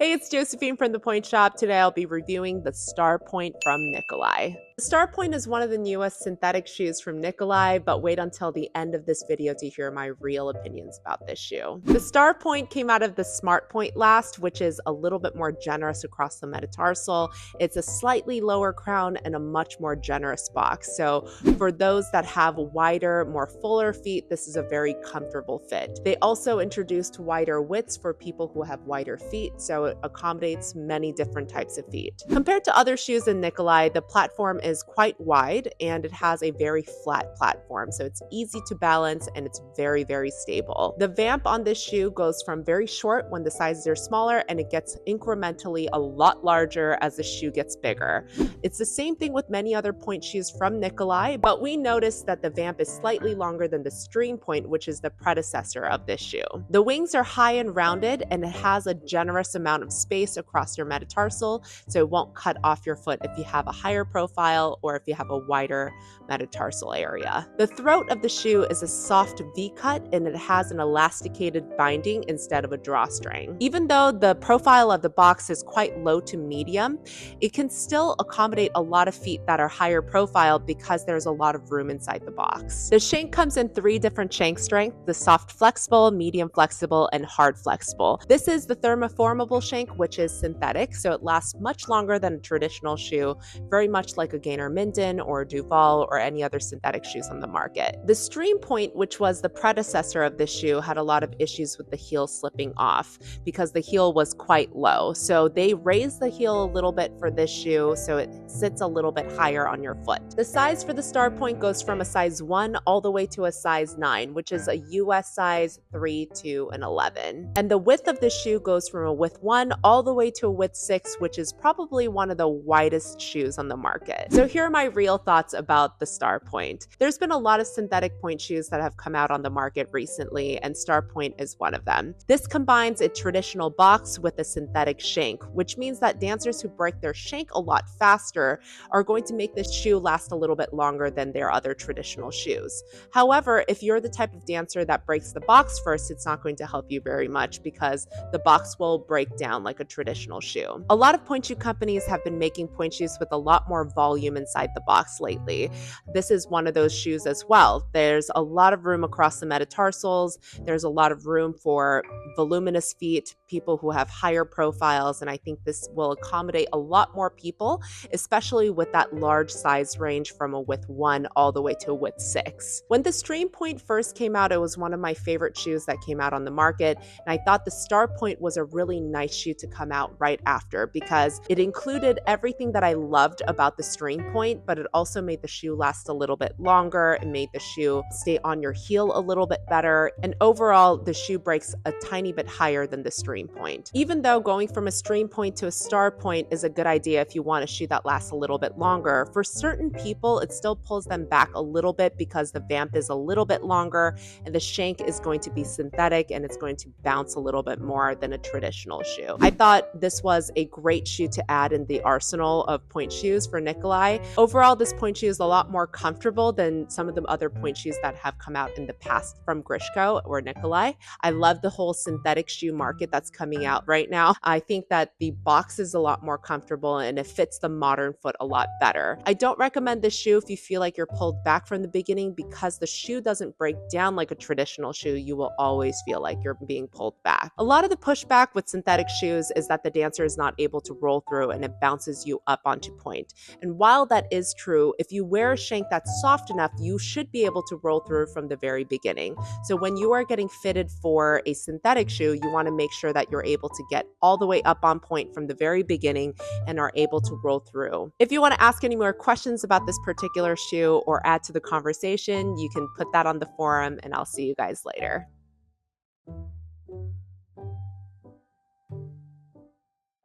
Hey, it's Josephine from the Point Shop. Today I'll be reviewing the Star Point from Nikolay. The Star Point is one of the newest synthetic shoes from Nikolay, but wait until the end of this video to hear my real opinions about this shoe. The Star Point came out of the Smart Point last, which is a little bit more generous across the metatarsal. It's a slightly lower crown and a much more generous box. So for those that have wider, more fuller feet, this is a very comfortable fit. They also introduced wider widths for people who have wider feet, so it accommodates many different types of feet. Compared to other shoes in Nikolay, the platform is quite wide and it has a very flat platform, so it's easy to balance and it's very, very stable. The vamp on this shoe goes from very short when the sizes are smaller and it gets incrementally a lot larger as the shoe gets bigger. It's the same thing with many other point shoes from Nikolay, but we noticed that the vamp is slightly longer than the Stream Point, which is the predecessor of this shoe. The wings are high and rounded and it has a generous amount of space across your metatarsal, so it won't cut off your foot if you have a higher profile or if you have a wider metatarsal area. The throat of the shoe is a soft V-cut and it has an elasticated binding instead of a drawstring. Even though the profile of the box is quite low to medium, it can still accommodate a lot of feet that are higher profile because there's a lot of room inside the box. The shank comes in 3 different shank strengths: the soft flexible, medium flexible, and hard flexible. This is the thermoformable shank, which is synthetic, so it lasts much longer than a traditional shoe, very much like a Gainer Minden or a Duval or any other synthetic shoes on the market. The Stream Point, which was the predecessor of this shoe, had a lot of issues with the heel slipping off because the heel was quite low. So they raised the heel a little bit for this shoe so it sits a little bit higher on your foot. The size for the Star Point goes from a size 1 all the way to a size 9, which is a US size 3, 2, and 11. And the width of this shoe goes from a width 1 all the way to a width 6, which is probably one of the widest shoes on the market. So here are my real thoughts about the Star Point. There's been a lot of synthetic point shoes that have come out on the market recently, and Star Point is one of them. This combines a traditional box with a synthetic shank, which means that dancers who break their shank a lot faster are going to make this shoe last a little bit longer than their other traditional shoes. However, if you're the type of dancer that breaks the box first, it's not going to help you very much because the box will break down like a traditional shoe. A lot of point shoe companies have been making point shoes with a lot more volume inside the box lately. This is one of those shoes as well. There's a lot of room across the metatarsals. There's a lot of room for voluminous feet, people who have higher profiles, and I think this will accommodate a lot more people, especially with that large size range from a width 1 all the way to a width 6. When the Stream Point first came out, it was one of my favorite shoes that came out on the market, and I thought the Star Point was a really nice shoe to come out right after because it included everything that I loved about the Stream Point, but it also made the shoe last a little bit longer. It made the shoe stay on your heel a little bit better, and overall the shoe breaks a tiny bit higher than the Stream Point. Even though going from a Stream Point to a Star Point is a good idea if you want a shoe that lasts a little bit longer, for certain people it still pulls them back a little bit because the vamp is a little bit longer and the shank is going to be synthetic and it's going to bounce a little bit more than a traditional shoe. I thought this was a great shoe to add in the arsenal of point shoes for Nikolay. Overall, this point shoe is a lot more comfortable than some of the other point shoes that have come out in the past from Grishko or Nikolay. I love the whole synthetic shoe market that's coming out right now. I think that the box is a lot more comfortable and it fits the modern foot a lot better. I don't recommend this shoe if you feel like you're pulled back from the beginning because the shoe doesn't break down like a traditional shoe. You will always feel like you're being pulled back. A lot of the pushback with synthetic shoes is that the dancer is not able to roll through and it bounces you up onto point. And while that is true, if you wear a shank that's soft enough, you should be able to roll through from the very beginning. So when you are getting fitted for a synthetic shoe, you want to make sure that you're able to get all the way up on point from the very beginning and are able to roll through. If you want to ask any more questions about this particular shoe or add to the conversation, you can put that on the forum and I'll see you guys later.